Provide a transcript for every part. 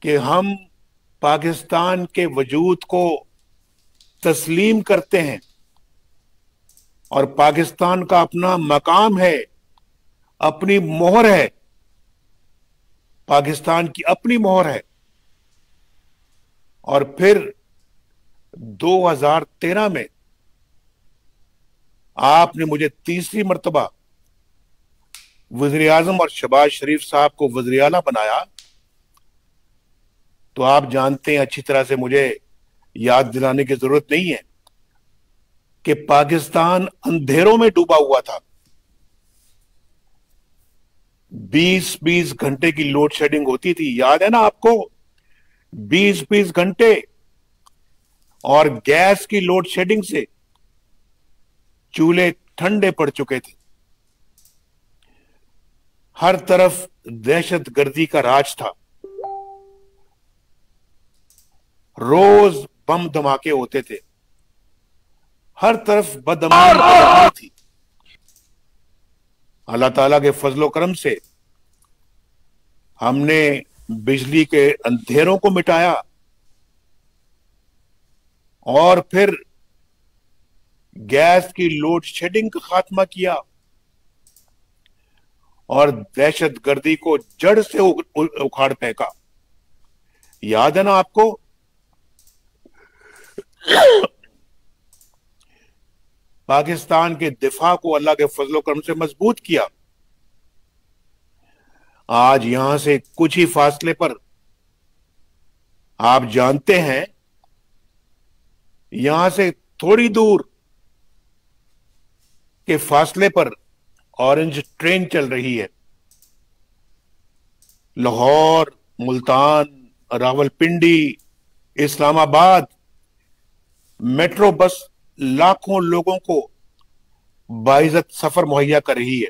कि हम पाकिस्तान के वजूद को तस्लीम करते हैं और पाकिस्तान का अपना मकाम है, अपनी मोहर है, पाकिस्तान की अपनी मोहर है। और फिर 2013 में आपने मुझे तीसरी मर्तबा वज़ीर आज़म और शहबाज शरीफ साहब को वज़ीर आला बनाया, तो आप जानते हैं अच्छी तरह से, मुझे याद दिलाने की जरूरत नहीं है कि पाकिस्तान अंधेरों में डूबा हुआ था। 20-20 घंटे की लोड शेडिंग होती थी, याद है ना आपको? 20-20 घंटे। और गैस की लोड शेडिंग से चूल्हे ठंडे पड़ चुके थे। हर तरफ दहशत गर्दी का राज था। रोज बम धमाके होते थे, हर तरफ बदअमनी थी। अल्लाह ताला के फजलो करम से हमने बिजली के अंधेरों को मिटाया और फिर गैस की लोड शेडिंग का खात्मा किया और दहशत गर्दी को जड़ से उखाड़ फेंका। याद है ना आपको? पाकिस्तान के दिफा को अल्लाह के फजलो करम से मजबूत किया। आज यहां से कुछ ही फासले पर, आप जानते हैं, यहां से थोड़ी दूर के फासले पर ऑरेंज ट्रेन चल रही है। लाहौर, मुल्तान, रावलपिंडी, इस्लामाबाद मेट्रो बस लाखों लोगों को बाइज्जत सफर मुहैया कर रही है।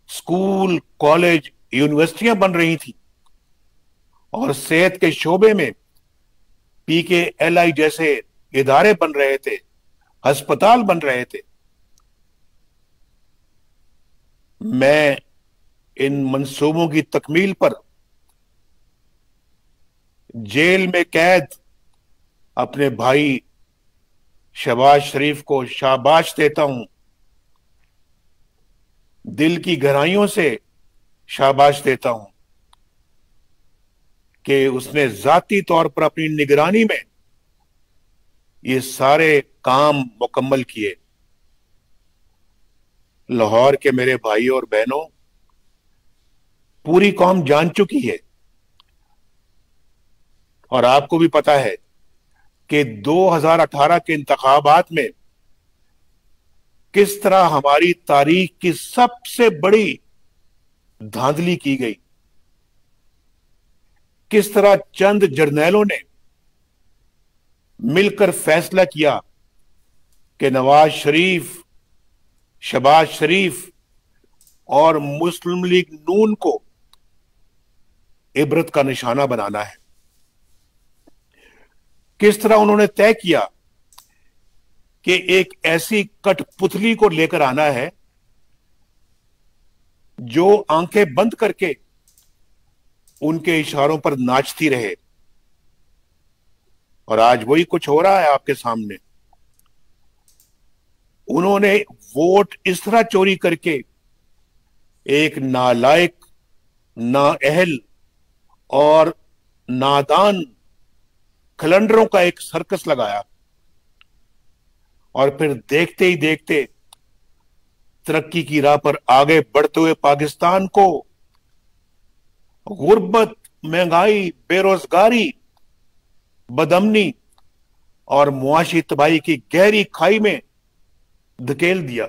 स्कूल, कॉलेज, यूनिवर्सिटियां बन रही थी और सेहत के शोबे में PKLI जैसे इदारे बन रहे थे, अस्पताल बन रहे थे। मैं इन मंसूबों की तकमील पर जेल में कैद अपने भाई शहबाज शरीफ को शाबाश देता हूं, दिल की गहराइयों से शाबाश देता हूं कि उसने जाती तौर पर अपनी निगरानी में ये सारे काम मुकम्मल किए। लाहौर के मेरे भाई और बहनों, पूरी कौम जान चुकी है और आपको भी पता है कि 2018 के इंतखाबात में किस तरह हमारी तारीख की सबसे बड़ी धांधली की गई, किस तरह चंद जर्नैलों ने मिलकर फैसला किया कि नवाज शरीफ, शहबाज शरीफ और मुस्लिम लीग नून को इबरत का निशाना बनाना है। किस तरह उन्होंने तय किया कि एक ऐसी कठपुतली को लेकर आना है जो आंखें बंद करके उनके इशारों पर नाचती रहे। और आज वही कुछ हो रहा है आपके सामने। उन्होंने वोट इस तरह चोरी करके एक नालायक, नाअहल और नादान खलंडरों का एक सर्कस लगाया और फिर देखते ही देखते तरक्की की राह पर आगे बढ़ते हुए पाकिस्तान को गुर्बत, महंगाई, बेरोजगारी, बदअमनी और मुआशी तबाही की गहरी खाई में धकेल दिया,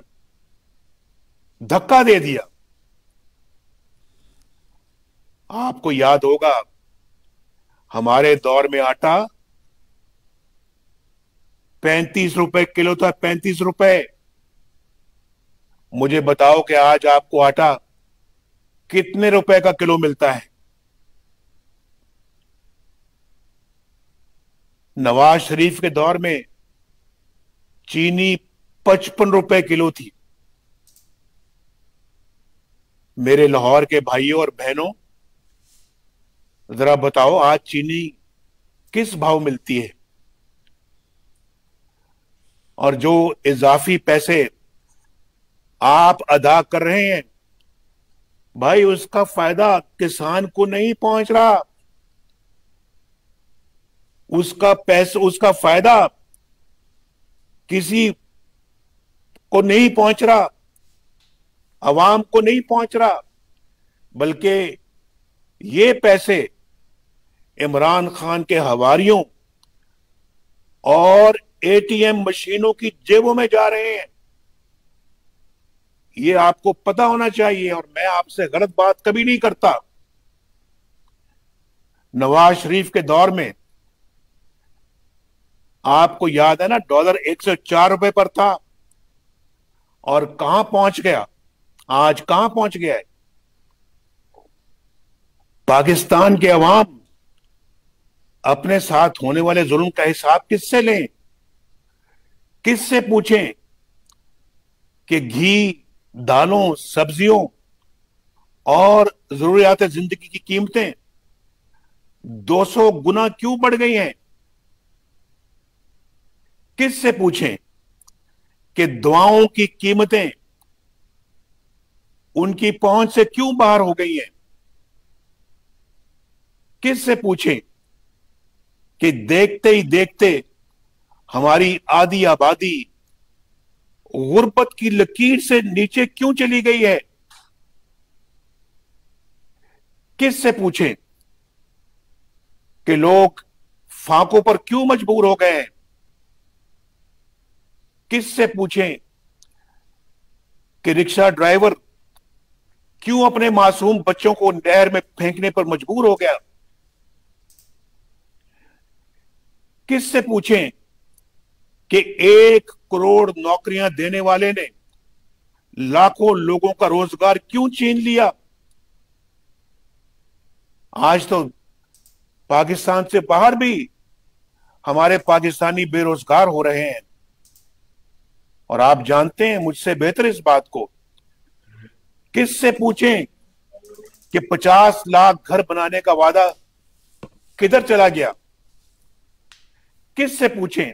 धक्का दे दिया। आपको याद होगा, हमारे दौर में आटा 35 रुपए किलो था, 35 रुपए। मुझे बताओ कि आज आपको आटा कितने रुपए का किलो मिलता है? नवाज शरीफ के दौर में चीनी 55 रुपए किलो थी। मेरे लाहौर के भाइयों और बहनों, जरा बताओ आज चीनी किस भाव मिलती है? और जो इजाफी पैसे आप अदा कर रहे हैं भाई, उसका फायदा किसान को नहीं पहुंच रहा। उसका पैसा, उसका फायदा किसी को नहीं पहुंच रहा, अवाम को नहीं पहुंच रहा, बल्कि ये पैसे इमरान खान के हवारियों और एटीएम मशीनों की जेबों में जा रहे हैं। ये आपको पता होना चाहिए। और मैं आपसे गलत बात कभी नहीं करता। नवाज शरीफ के दौर में आपको याद है ना, डॉलर 104 रुपए पर था और कहां पहुंच गया, आज कहां पहुंच गया है? पाकिस्तान के अवाम अपने साथ होने वाले जुल्म का हिसाब किससे लें? किससे पूछें कि घी, दालों, सब्जियों और जरूरियात जिंदगी की कीमतें 200 गुना क्यों बढ़ गई हैं? किससे पूछें कि दवाओं की कीमतें उनकी पहुंच से क्यों बाहर हो गई हैं? किससे पूछें कि देखते ही देखते हमारी आधी आबादी गुर्बत की लकीर से नीचे क्यों चली गई है? किससे पूछें कि लोग फाकों पर क्यों मजबूर हो गए हैं? किससे पूछें कि रिक्शा ड्राइवर क्यों अपने मासूम बच्चों को नहर में फेंकने पर मजबूर हो गया? किससे पूछें कि 1 करोड़ नौकरियां देने वाले ने लाखों लोगों का रोजगार क्यों छीन लिया? आज तो पाकिस्तान से बाहर भी हमारे पाकिस्तानी बेरोजगार हो रहे हैं। और आप जानते हैं मुझसे बेहतर इस बात को। किससे पूछें कि 50 लाख घर बनाने का वादा किधर चला गया? किससे पूछें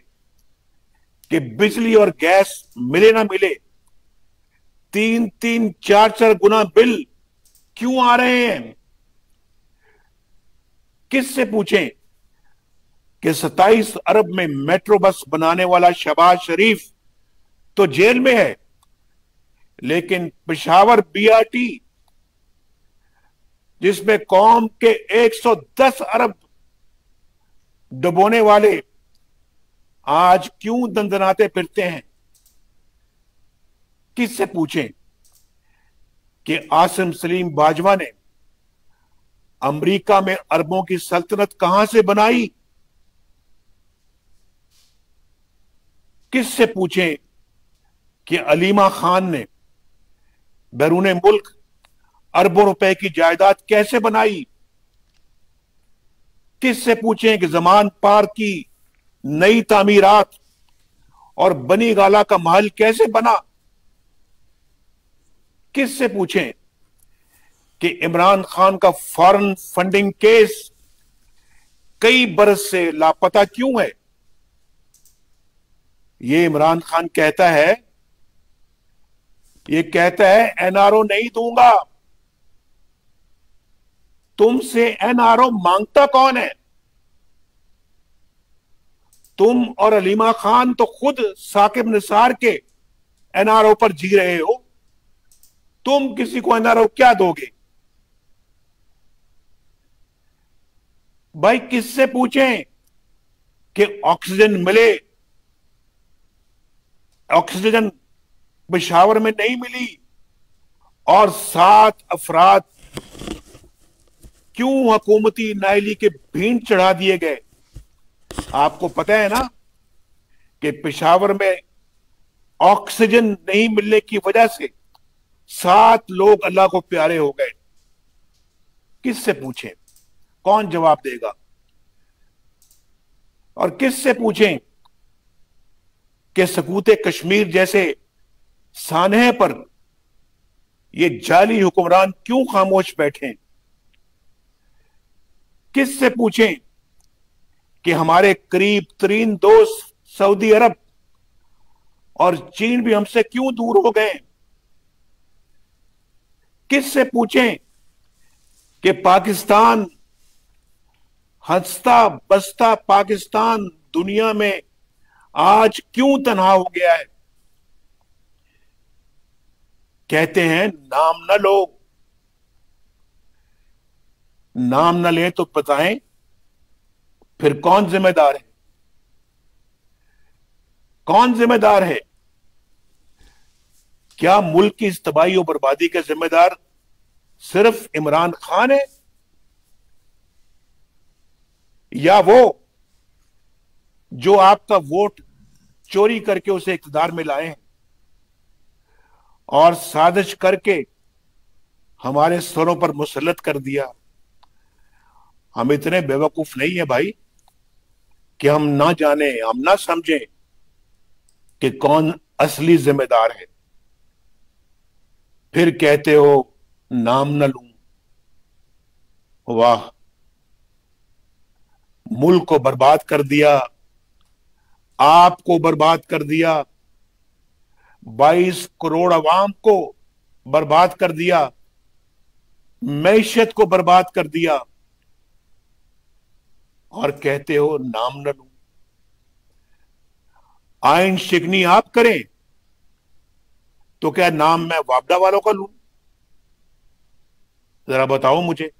कि बिजली और गैस मिले ना मिले 3-3, 4-4 गुना बिल क्यों आ रहे हैं? किससे पूछें कि 27 अरब में मेट्रो बस बनाने वाला शहबाज शरीफ तो जेल में है, लेकिन पेशावर बीआरटी जिसमें कौम के 110 अरब डुबोने वाले आज क्यों दंदनाते फिरते हैं? किससे पूछें कि आसिम सलीम बाजवा ने अमेरिका में अरबों की सल्तनत कहां से बनाई? किससे पूछें कि अलीमा खान ने बैरून मुल्क अरबों रुपए की जायदाद कैसे बनाई? किससे पूछें कि जमान पार की नई तामीरात और बनी गाला का महल कैसे बना? किससे पूछें कि इमरान खान का फॉरेन फंडिंग केस कई बरस से लापता क्यों है? ये इमरान खान कहता है, ये कहता है एनआरओ नहीं दूंगा। तुमसे एनआरओ मांगता कौन है? तुम और अलीमा खान तो खुद साकिब निसार के एनआरओ पर जी रहे हो। तुम किसी को एनआरओ क्या दोगे? भाई किससे पूछें कि ऑक्सीजन मिले? ऑक्सीजन पेशावर में नहीं मिली और 7 अफराद क्यों हुकूमती नायली के भींट चढ़ा दिए गए? आपको पता है ना कि पेशावर में ऑक्सीजन नहीं मिलने की वजह से 7 लोग अल्लाह को प्यारे हो गए। किससे पूछें? कौन जवाब देगा? और किससे पूछें कि सकूते कश्मीर जैसे सानहे पर ये जाली हुक्मरान क्यों खामोश बैठे? किससे पूछें कि हमारे करीब तरीन दोस्त सऊदी अरब और चीन भी हमसे क्यों दूर हो गए? किससे पूछें कि पाकिस्तान, हंसता बसता पाकिस्तान दुनिया में आज क्यों तन्हा हो गया है? कहते हैं नाम न लो, नाम न ले तो बताएं फिर कौन जिम्मेदार है? कौन जिम्मेदार है? क्या मुल्क की इस तबाही और बर्बादी के जिम्मेदार सिर्फ इमरान खान है, या वो जो आपका वोट चोरी करके उसे इख्तियार में लाए हैं और साजिश करके हमारे सरों पर मुसल्लत कर दिया? हम इतने बेवकूफ नहीं है भाई कि हम ना जाने, हम ना समझें कि कौन असली जिम्मेदार है। फिर कहते हो नाम न लूं। वाह, मुल्क को बर्बाद कर दिया, आपको बर्बाद कर दिया, 22 करोड़ अवाम को बर्बाद कर दिया, मैशत को बर्बाद कर दिया, और कहते हो नाम न लूं। आइन शिकनी आप करें तो क्या नाम मैं वापडा वालों का लूं? जरा बताओ मुझे,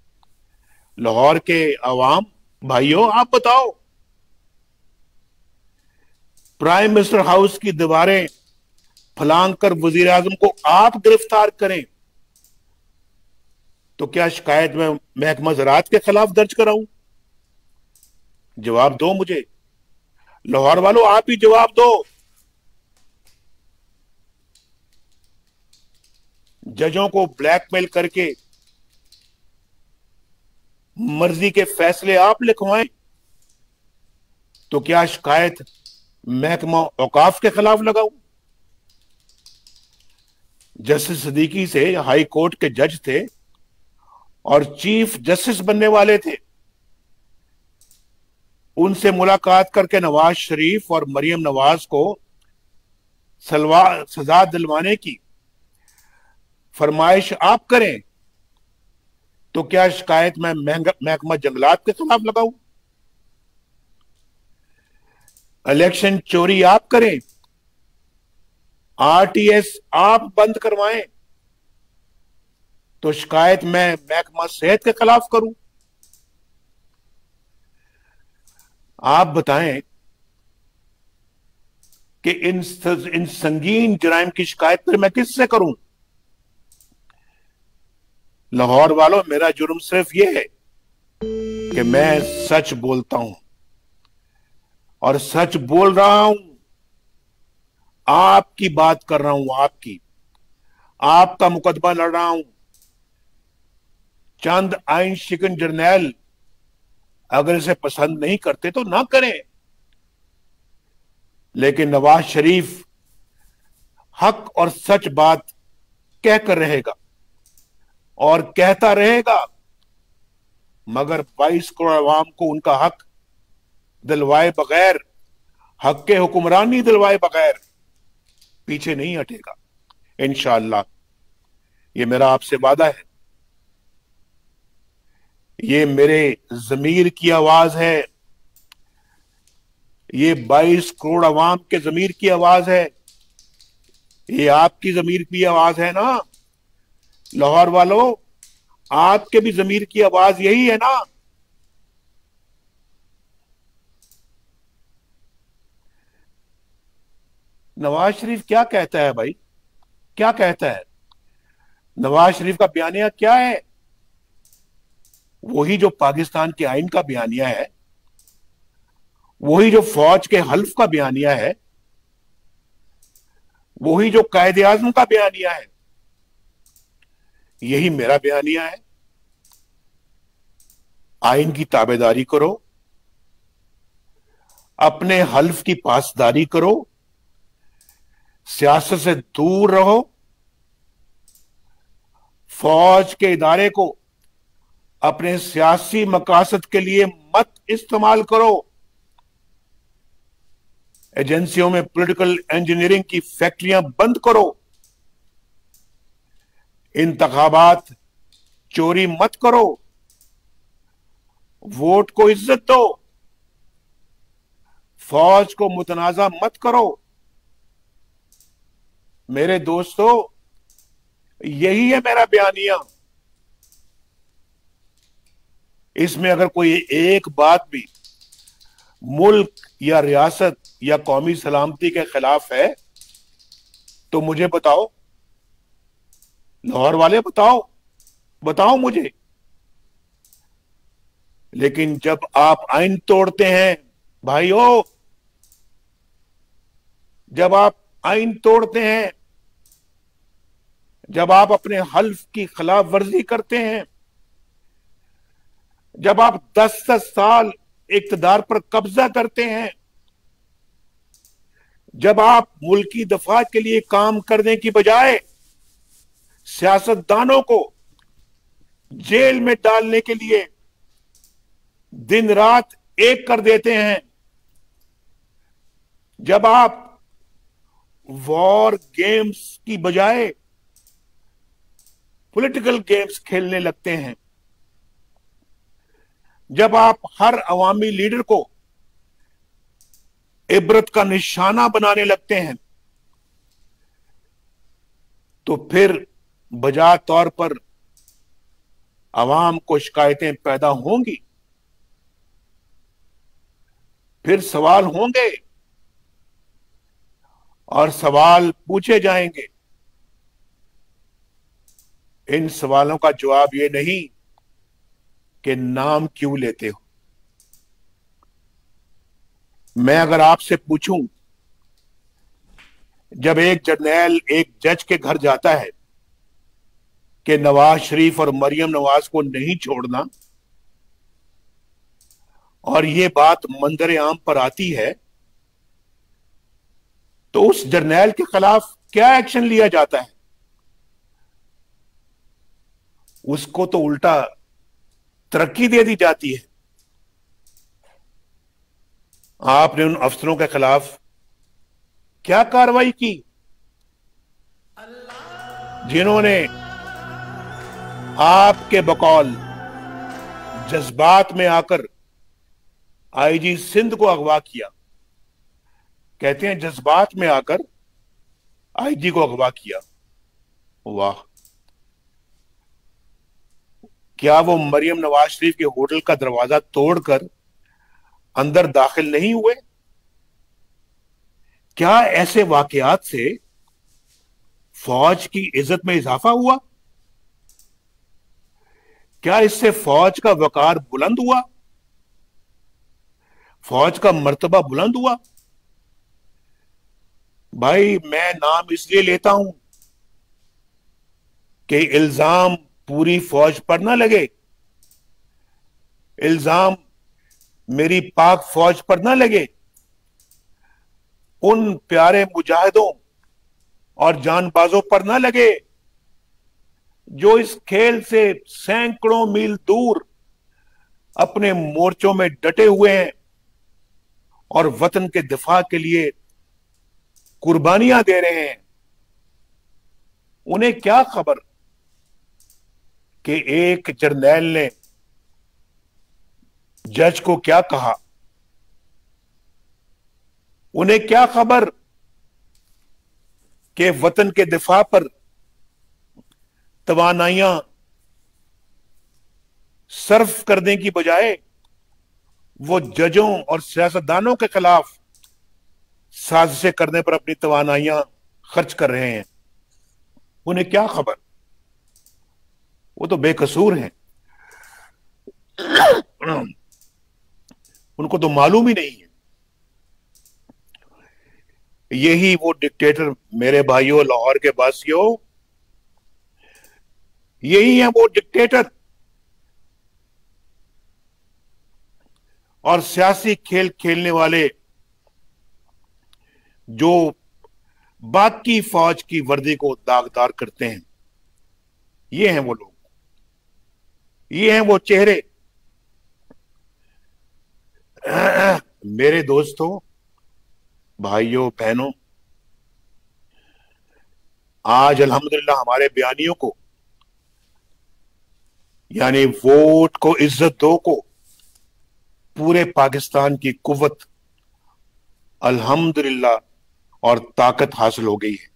लाहौर के अवाम भाइयों, आप बताओ। प्राइम मिनिस्टर हाउस की दीवारें फलांग कर वजीर आजम को आप गिरफ्तार करें तो क्या शिकायत में महकमा ज़राअत के खिलाफ दर्ज कराऊं? जवाब दो मुझे, लाहौर वालों, आप ही जवाब दो। जजों को ब्लैकमेल करके मर्जी के फैसले आप लिखवाएं तो क्या शिकायत महकमा औकाफ के खिलाफ लगाऊं? जस्टिस सिद्दीकी से हाई कोर्ट के जज थे और चीफ जस्टिस बनने वाले थे, उनसे मुलाकात करके नवाज शरीफ और मरियम नवाज को सजा दिलवाने की फरमाइश आप करें तो क्या शिकायत मैं महकमा जंगलात के खिलाफ लगाऊं? इलेक्शन चोरी आप करें, आरटीएस आप बंद करवाएं तो शिकायत मैं महकमा सेहत के खिलाफ करूं? आप बताएं कि इन संगीन जराइम की शिकायत फिर मैं किससे करूं? लाहौर वालों, मेरा जुर्म सिर्फ यह है कि मैं सच बोलता हूं और सच बोल रहा हूं। आपकी बात कर रहा हूं, आपका मुकदमा लड़ रहा हूं। चंद आइन शिकन जर्नैल अगर इसे पसंद नहीं करते तो ना करें, लेकिन नवाज शरीफ हक और सच बात कहकर रहेगा और कहता रहेगा, मगर 22 करोड़ अवाम को उनका हक दिलवाए बगैर, हक के हुक्मरानी दिलवाए बगैर पीछे नहीं हटेगा इंशाअल्लाह। ये मेरा आपसे वादा है, ये मेरे जमीर की आवाज है, ये 22 करोड़ अवाम के जमीर की आवाज है, ये आपकी जमीर की आवाज है ना लाहौर वालों? आपके भी जमीर की आवाज यही है ना? नवाज शरीफ क्या कहता है भाई, क्या कहता है? नवाज शरीफ का बयानिया क्या है? वही जो पाकिस्तान के आइन का बयानिया है, वही जो फौज के हल्फ का बयानिया है, वही जो कायदे आजम का बयानिया है, यही मेरा बयानिया है। आइन की ताबेदारी करो, अपने हल्फ की पासदारी करो, सियासत से दूर रहो, फौज के इदारे को अपने सियासी मकासद के लिए मत इस्तेमाल करो। एजेंसियों में पॉलिटिकल इंजीनियरिंग की फैक्ट्रियां बंद करो। इंतखाबात चोरी मत करो। वोट को इज्जत दो। फौज को मुतनाजा मत करो। मेरे दोस्तों, यही है मेरा बयानिया। इसमें अगर कोई एक बात भी मुल्क या रियासत या कौमी सलामती के खिलाफ है तो मुझे बताओ। लाहौर वाले बताओ मुझे। लेकिन जब आप आइन तोड़ते हैं भाइयों, जब आप आइन तोड़ते हैं, जब आप अपने हल्फ की खिलाफ वर्जी करते हैं, जब आप 10-10 साल इक्तदार पर कब्जा करते हैं, जब आप मुल्की दफा के लिए काम करने की बजाय सियासतदानों को जेल में डालने के लिए दिन रात एक कर देते हैं, जब आप वॉर गेम्स की बजाय पॉलिटिकल गेम्स खेलने लगते हैं, जब आप हर अवामी लीडर को इबरत का निशाना बनाने लगते हैं, तो फिर बजा तौर पर अवाम को शिकायतें पैदा होंगी। फिर सवाल होंगे और सवाल पूछे जाएंगे। इन सवालों का जवाब ये नहीं कि नाम क्यों लेते हो। मैं अगर आपसे पूछूं, जब एक जर्नैल एक जज के घर जाता है कि नवाज शरीफ और मरियम नवाज को नहीं छोड़ना, और ये बात मंजर आम पर आती है, तो उस जर्नैल के खिलाफ क्या एक्शन लिया जाता है? उसको तो उल्टा तरक्की दे दी जाती है। आपने उन अफसरों के खिलाफ क्या कार्रवाई की जिन्होंने आपके बकौल जज्बात में आकर आईजी सिंध को अगवा किया? कहते हैं जज्बात में आकर आईजी को अगवा किया। वाह! क्या वो मरियम नवाज शरीफ के होटल का दरवाजा तोड़कर अंदर दाखिल नहीं हुए? क्या ऐसे वाकयात से फौज की इज्जत में इजाफा हुआ? क्या इससे फौज का वकार बुलंद हुआ? फौज का मर्तबा बुलंद हुआ? भाई, मैं नाम इसलिए लेता हूं कि इल्जाम पूरी फौज पर ना लगे, इल्जाम मेरी पाक फौज पर ना लगे, उन प्यारे मुजाहिदों और जानबाजों पर ना लगे जो इस खेल से सैकड़ों मील दूर अपने मोर्चों में डटे हुए हैं और वतन के दिफा के लिए कुर्बानियां दे रहे हैं। उन्हें क्या खबर कि एक जर्नैल ने जज को क्या कहा? उन्हें क्या खबर कि वतन के दिफा पर तवानाइयां सर्फ करने की बजाय वो जजों और सियासतदानों के खिलाफ साजिशें करने पर अपनी तवानाइयां खर्च कर रहे हैं? उन्हें क्या खबर? वो तो बेकसूर हैं। उनको तो मालूम ही नहीं है। यही वो डिक्टेटर, मेरे भाइयों लाहौर के वासियों, यही है वो डिक्टेटर और सियासी खेल खेलने वाले जो बाकी फौज की वर्दी को दागदार करते हैं। ये हैं वो लोग, ये हैं वो चेहरे। मेरे दोस्तों, भाइयों, बहनों, आज अल्हम्दुलिल्लाह हमारे बयानियों को, यानी वोट को इज्जत दो को, पूरे पाकिस्तान की कुव्वत अल्हम्दुलिल्लाह और ताकत हासिल हो गई है।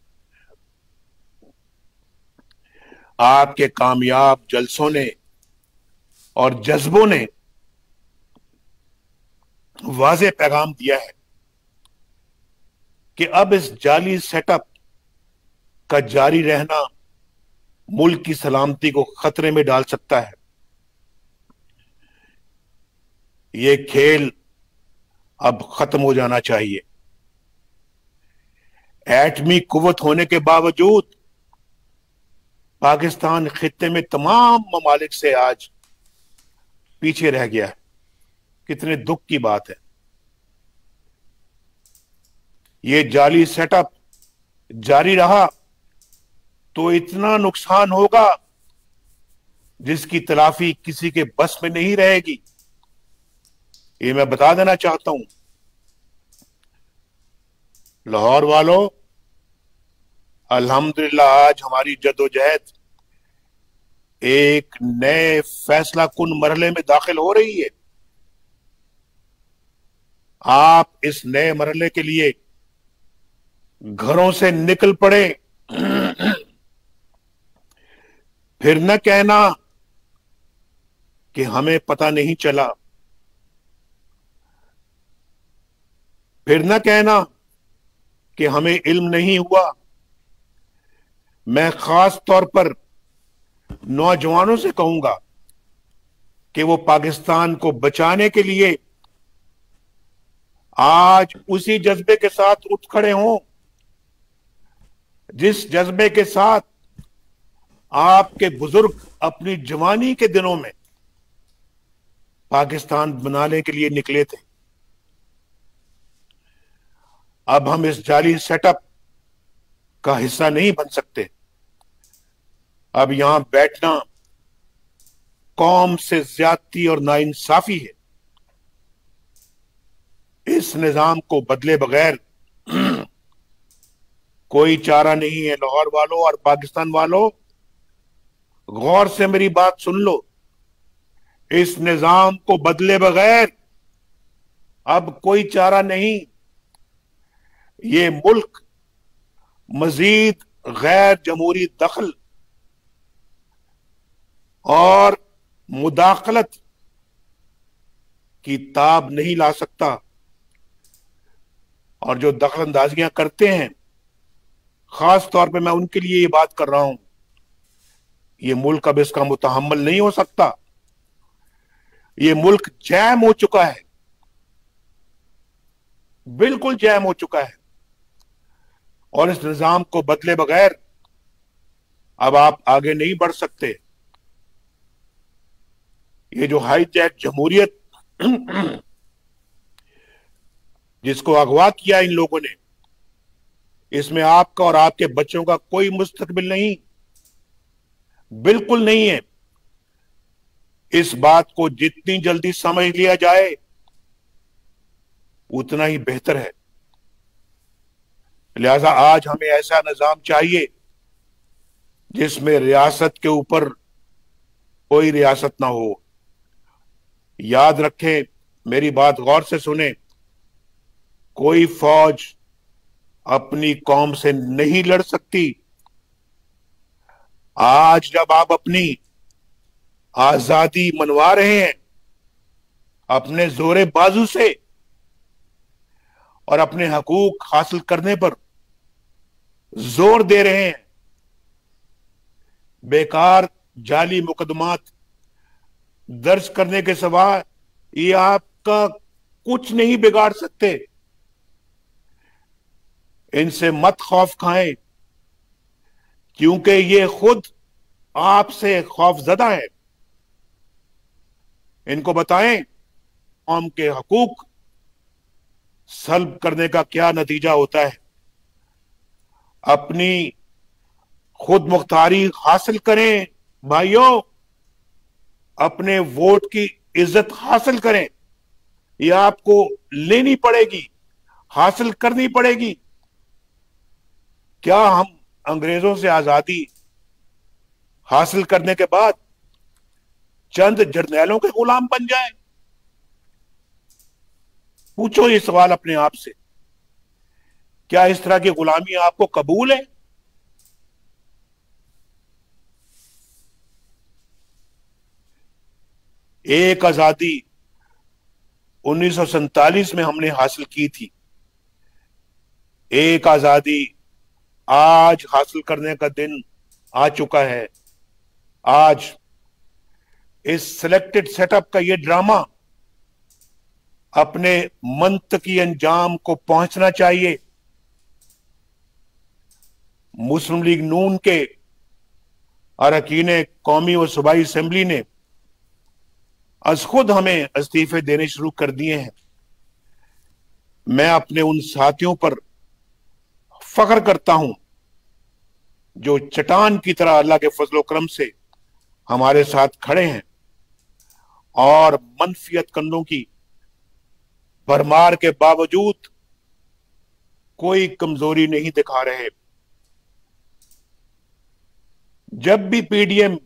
आपके कामयाब जलसों ने और जज्बों ने वाज़ेह पैगाम दिया है कि अब इस जाली सेटअप का जारी रहना मुल्क की सलामती को खतरे में डाल सकता है। ये खेल अब खत्म हो जाना चाहिए। एटमी कुव्वत होने के बावजूद पाकिस्तान खित्ते में तमाम ममालिक से आज पीछे रह गया है। कितने दुख की बात है। ये जाली सेटअप जारी रहा तो इतना नुकसान होगा जिसकी तलाफी किसी के बस में नहीं रहेगी। ये मैं बता देना चाहता हूं। लाहौर वालों, अल्हम्दुलिल्लाह आज हमारी जद्दोजहद एक नए फैसला कुन मरहले में दाखिल हो रही है। आप इस नए मरहले के लिए घरों से निकल पड़े। फिर न कहना कि हमें पता नहीं चला, फिर न कहना कि हमें इल्म नहीं हुआ। मैं खास तौर पर नौजवानों से कहूंगा कि वो पाकिस्तान को बचाने के लिए आज उसी जज्बे के साथ उठ खड़े हों जिस जज्बे के साथ आपके बुजुर्ग अपनी जवानी के दिनों में पाकिस्तान बनाने के लिए निकले थे। अब हम इस जाली सेटअप का हिस्सा नहीं बन सकते। अब यहां बैठना कौम से ज्यादती और नाइंसाफी है। इस निजाम को बदले बगैर कोई चारा नहीं है। लाहौर वालों और पाकिस्तान वालों, गौर से मेरी बात सुन लो। इस निजाम को बदले बगैर अब कोई चारा नहीं। ये मुल्क मजीद गैर जमहूरी दखल और मुदाखलत की ताब नहीं ला सकता। और जो दखल अंदाजियां करते हैं, खास तौर पे मैं उनके लिए ये बात कर रहा हूं, ये मुल्क अब इसका मुतहम्मल नहीं हो सकता। ये मुल्क जैम हो चुका है, बिल्कुल जैम हो चुका है। और इस निजाम को बदले बगैर अब आप आगे नहीं बढ़ सकते। ये जो हाईजैक जमहूरियत जिसको अगवा किया इन लोगों ने, इसमें आपका और आपके बच्चों का कोई मुस्तकबिल नहीं, बिल्कुल नहीं है। इस बात को जितनी जल्दी समझ लिया जाए उतना ही बेहतर है। लिहाजा आज हमें ऐसा निजाम चाहिए जिसमें रियासत के ऊपर कोई रियासत ना हो। याद रखें, मेरी बात गौर से सुने, कोई फौज अपनी कौम से नहीं लड़ सकती। आज जब आप अपनी आजादी मनवा रहे हैं अपने जोरे बाजू से और अपने हकूक हासिल करने पर जोर दे रहे हैं, बेकार जाली मुकदमात दर्ज करने के सिवा ये आपका कुछ नहीं बिगाड़ सकते। इनसे मत खौफ खाएं, क्योंकि ये खुद आपसे खौफजदा है। इनको बताएं कौम के हकूक सल्ब करने का क्या नतीजा होता है। अपनी खुद मुख्तारी हासिल करें भाइयों। अपने वोट की इज्जत हासिल करें, ये आपको लेनी पड़ेगी, हासिल करनी पड़ेगी। क्या हम अंग्रेजों से आजादी हासिल करने के बाद चंद जर्नैलों के गुलाम बन जाएं? पूछो ये सवाल अपने आप से। क्या इस तरह की गुलामी आपको कबूल है? एक आजादी 1947 में हमने हासिल की थी, एक आजादी आज हासिल करने का दिन आ चुका है। आज इस सिलेक्टेड सेटअप का ये ड्रामा अपने मंतकी अंजाम को पहुंचना चाहिए। मुस्लिम लीग नून के अरकान कौमी व सूबाई असेंबली ने आज खुद हमें इस्तीफे देने शुरू कर दिए हैं। मैं अपने उन साथियों पर फख्र करता हूं जो चट्टान की तरह अल्लाह के फजल करम से हमारे साथ खड़े हैं और मनफियत कंडों की भरमार के बावजूद कोई कमजोरी नहीं दिखा रहे। जब भी पीडीएम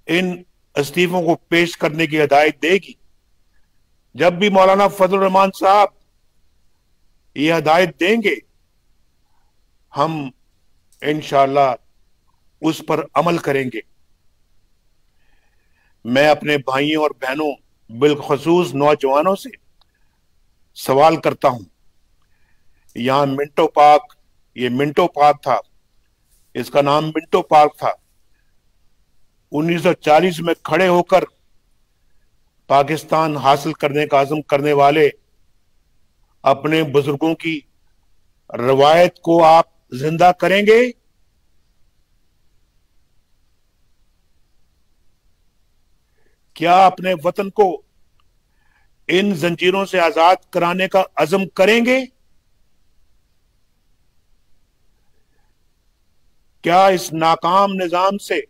इन इस्तीफों को पेश करने की हिदायत देगी, जब भी मौलाना फजल रहमान साहब ये हिदायत देंगे, हम इंशाअल्लाह उस पर अमल करेंगे। मैं अपने भाइयों और बहनों, बिलखसूस नौजवानों से सवाल करता हूं, यहां मिंटो पार्क, ये मिंटो पार्क था, इसका नाम मिंटो पार्क था। 1940 में खड़े होकर पाकिस्तान हासिल करने का अज़्म करने वाले अपने बुजुर्गों की रवायत को आप जिंदा करेंगे? क्या अपने वतन को इन जंजीरों से आजाद कराने का अज़्म करेंगे? क्या इस नाकाम निजाम से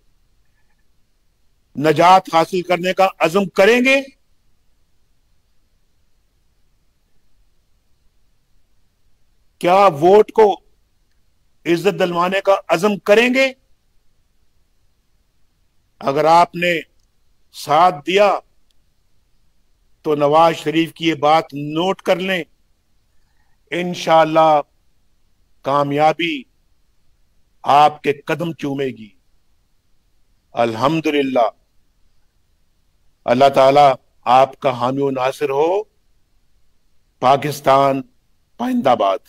नजात हासिल करने का अज़्म करेंगे? क्या वोट को इज्जत दिलवाने का अज़्म करेंगे? अगर आपने साथ दिया तो नवाज शरीफ की ये बात नोट कर लें, इंशाअल्लाह कामयाबी आपके कदम चूमेगी। अल्हम्दुलिल्लाह। अल्लाह ताला आपका हामी व नासिर हो। पाकिस्तान पाइंदाबाद।